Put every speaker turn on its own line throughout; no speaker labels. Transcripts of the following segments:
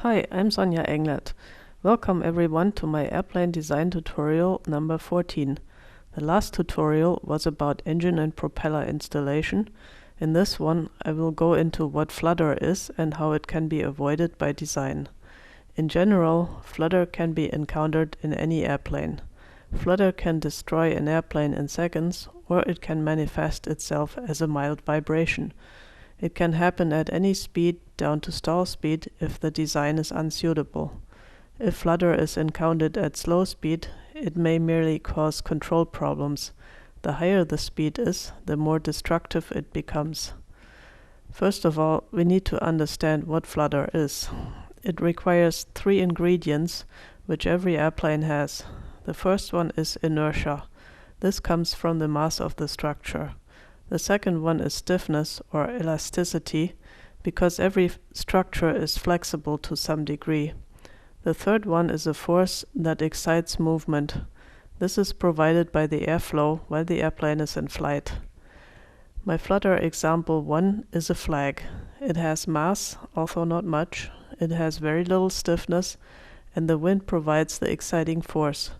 Hi, I'm Sonja Englert. Welcome everyone to my airplane design tutorial number 14. The last tutorial was about engine and propeller installation. In this one, I will go into what Flutter is and how it can be avoided by design. In general, Flutter can be encountered in any airplane. Flutter can destroy an airplane in seconds, or it can manifest itself as a mild vibration. It can happen at any speed down to stall speed if the design is unsuitable. If Flutter is encountered at slow speed, it may merely cause control problems. The higher the speed is, the more destructive it becomes. First of all, we need to understand what Flutter is. It requires 3 ingredients, which every airplane has. The first one is inertia. This comes from the mass of the structure. The second one is stiffness or elasticity, because every structure is flexible to some degree. The third one is a force that excites movement. This is provided by the airflow while the airplane is in flight. My Flutter example 1 is a flag. It has mass, although not much. It has very little stiffness, and the wind provides the exciting force.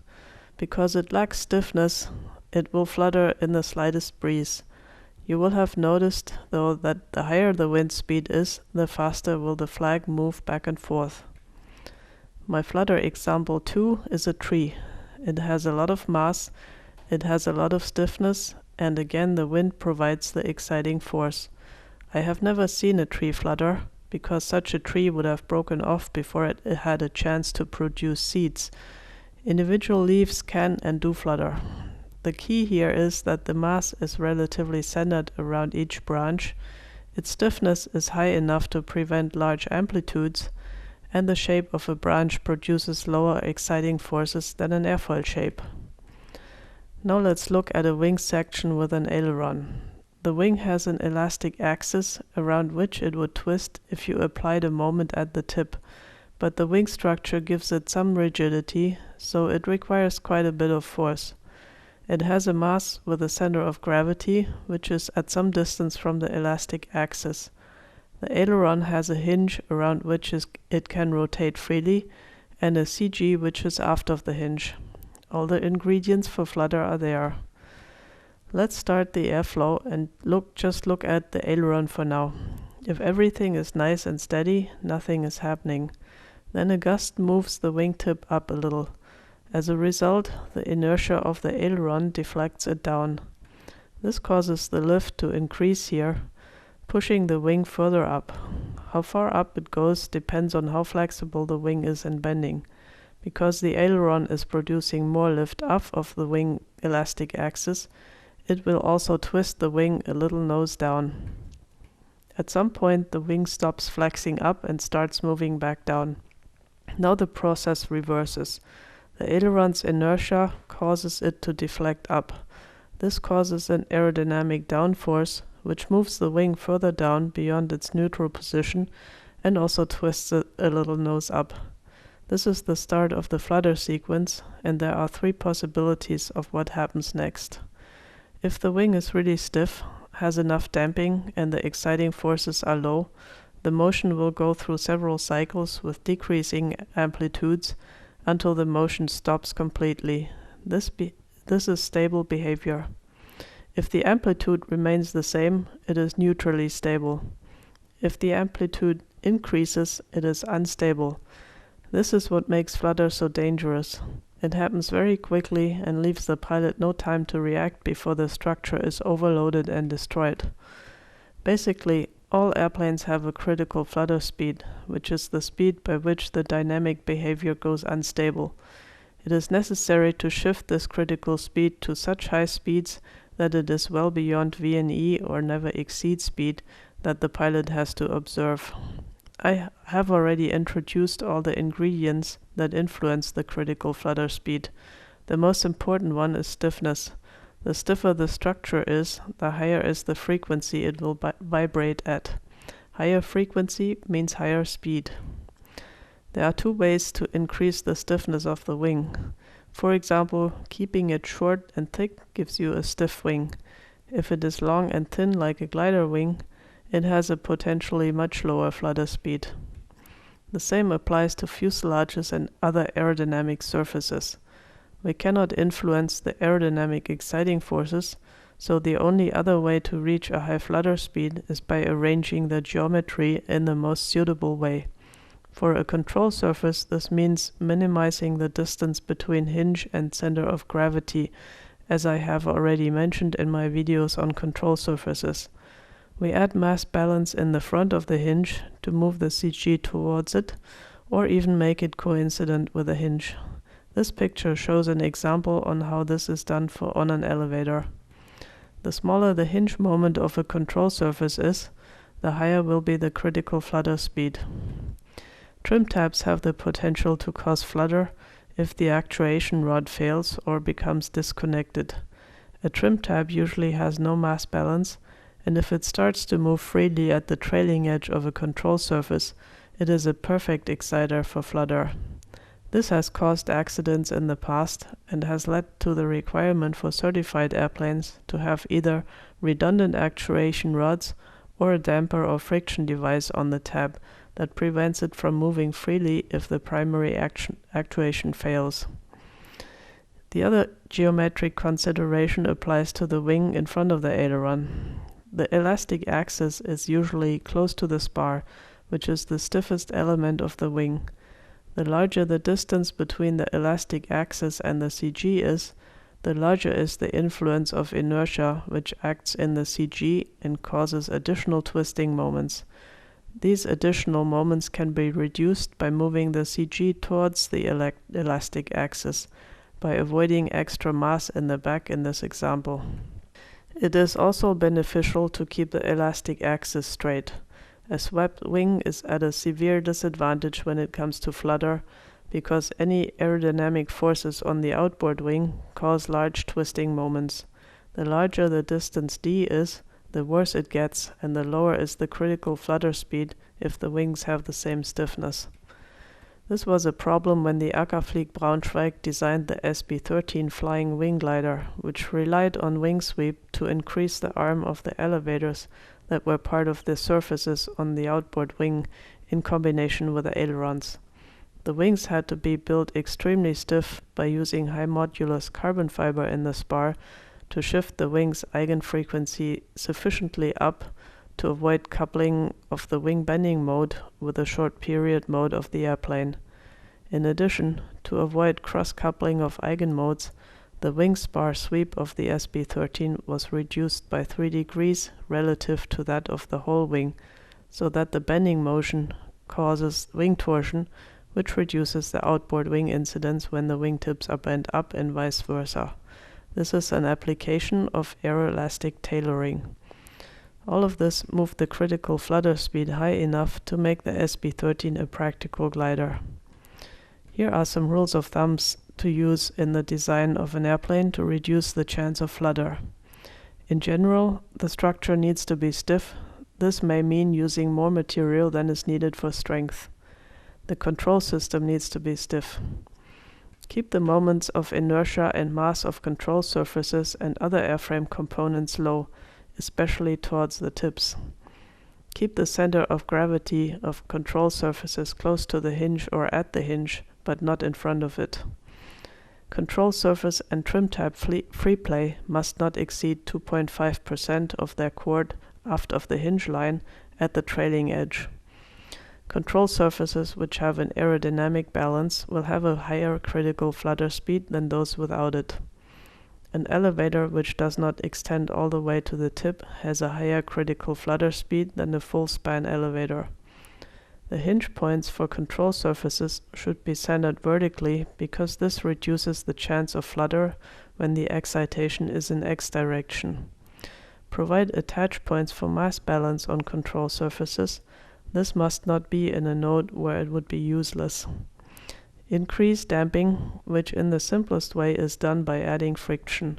Because it lacks stiffness, it will flutter in the slightest breeze. You will have noticed, though, that the higher the wind speed is, the faster will the flag move back and forth. My Flutter example 2 is a tree. It has a lot of mass, it has a lot of stiffness, and again the wind provides the exciting force. I have never seen a tree flutter, because such a tree would have broken off before it had a chance to produce seeds. Individual leaves can and do flutter. The key here is that the mass is relatively centered around each branch, its stiffness is high enough to prevent large amplitudes, and the shape of a branch produces lower exciting forces than an airfoil shape. Now let's look at a wing section with an aileron. The wing has an elastic axis around which it would twist if you applied a moment at the tip, but the wing structure gives it some rigidity, so it requires quite a bit of force. It has a mass with a center of gravity, which is at some distance from the elastic axis. The aileron has a hinge around which it can rotate freely, and a CG which is aft of the hinge. All the ingredients for Flutter are there. Let's start the airflow and just look at the aileron for now. If everything is nice and steady, nothing is happening. Then a gust moves the wingtip up a little. As a result, the inertia of the aileron deflects it down. This causes the lift to increase here, pushing the wing further up. How far up it goes depends on how flexible the wing is in bending. Because the aileron is producing more lift off of the wing elastic axis, it will also twist the wing a little nose down. At some point, the wing stops flexing up and starts moving back down. Now the process reverses. The aileron's inertia causes it to deflect up. This causes an aerodynamic downforce, which moves the wing further down beyond its neutral position and also twists it a little nose up. This is the start of the flutter sequence, and there are 3 possibilities of what happens next. If the wing is really stiff, has enough damping, and the exciting forces are low, the motion will go through several cycles with decreasing amplitudes until the motion stops completely. This is stable behavior. If the amplitude remains the same, it is neutrally stable. If the amplitude increases, it is unstable. This is what makes Flutter so dangerous. It happens very quickly and leaves the pilot no time to react before the structure is overloaded and destroyed. Basically, all airplanes have a critical flutter speed, which is the speed by which the dynamic behavior goes unstable. It is necessary to shift this critical speed to such high speeds that it is well beyond VNE or never exceed speed that the pilot has to observe. I have already introduced all the ingredients that influence the critical flutter speed. The most important one is stiffness. The stiffer the structure is, the higher is the frequency it will vibrate at. Higher frequency means higher speed. There are 2 ways to increase the stiffness of the wing. For example, keeping it short and thick gives you a stiff wing. If it is long and thin like a glider wing, it has a potentially much lower flutter speed. The same applies to fuselages and other aerodynamic surfaces. We cannot influence the aerodynamic exciting forces, so the only other way to reach a high flutter speed is by arranging the geometry in the most suitable way. For a control surface, this means minimizing the distance between hinge and center of gravity, as I have already mentioned in my videos on control surfaces. We add mass balance in the front of the hinge to move the CG towards it, or even make it coincident with the hinge. This picture shows an example on how this is done on an elevator. The smaller the hinge moment of a control surface is, the higher will be the critical flutter speed. Trim tabs have the potential to cause flutter if the actuation rod fails or becomes disconnected. A trim tab usually has no mass balance, and if it starts to move freely at the trailing edge of a control surface, it is a perfect exciter for flutter. This has caused accidents in the past and has led to the requirement for certified airplanes to have either redundant actuation rods or a damper or friction device on the tab that prevents it from moving freely if the primary actuation fails. The other geometric consideration applies to the wing in front of the aileron. The elastic axis is usually close to the spar, which is the stiffest element of the wing. The larger the distance between the elastic axis and the CG is, the larger is the influence of inertia, which acts in the CG and causes additional twisting moments. These additional moments can be reduced by moving the CG towards the elastic axis, by avoiding extra mass in the back in this example. It is also beneficial to keep the elastic axis straight. A swept wing is at a severe disadvantage when it comes to flutter, because any aerodynamic forces on the outboard wing cause large twisting moments. The larger the distance d is, the worse it gets, and the lower is the critical flutter speed if the wings have the same stiffness. This was a problem when the Ackerflieg Braunschweig designed the SB-13 flying wing glider, which relied on wing sweep to increase the arm of the elevators that were part of the surfaces on the outboard wing in combination with the ailerons. The wings had to be built extremely stiff by using high modulus carbon fiber in the spar to shift the wing's eigenfrequency sufficiently up to avoid coupling of the wing bending mode with the short period mode of the airplane. In addition, to avoid cross-coupling of eigenmodes, the wing spar sweep of the SB-13 was reduced by 3 degrees relative to that of the whole wing, so that the bending motion causes wing torsion, which reduces the outboard wing incidence when the wingtips are bent up and vice versa. This is an application of aeroelastic tailoring. All of this moved the critical flutter speed high enough to make the SB-13 a practical glider. Here are some rules of thumbs to use in the design of an airplane to reduce the chance of flutter. In general, the structure needs to be stiff. This may mean using more material than is needed for strength. The control system needs to be stiff. Keep the moments of inertia and mass of control surfaces and other airframe components low, especially towards the tips. Keep the center of gravity of control surfaces close to the hinge or at the hinge, but not in front of it. Control surface and trim tab free play must not exceed 2.5% of their chord aft of the hinge line at the trailing edge. Control surfaces which have an aerodynamic balance will have a higher critical flutter speed than those without it. An elevator which does not extend all the way to the tip has a higher critical flutter speed than a full span elevator. The hinge points for control surfaces should be centered vertically because this reduces the chance of flutter when the excitation is in X direction. Provide attach points for mass balance on control surfaces. This must not be in a node where it would be useless. Increase damping, which in the simplest way is done by adding friction.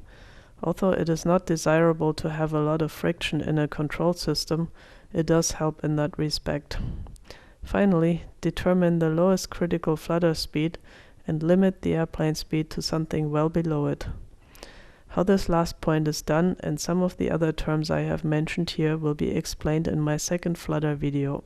Although it is not desirable to have a lot of friction in a control system, it does help in that respect. Finally, determine the lowest critical flutter speed and limit the airplane speed to something well below it. How this last point is done and some of the other terms I have mentioned here will be explained in my second Flutter video.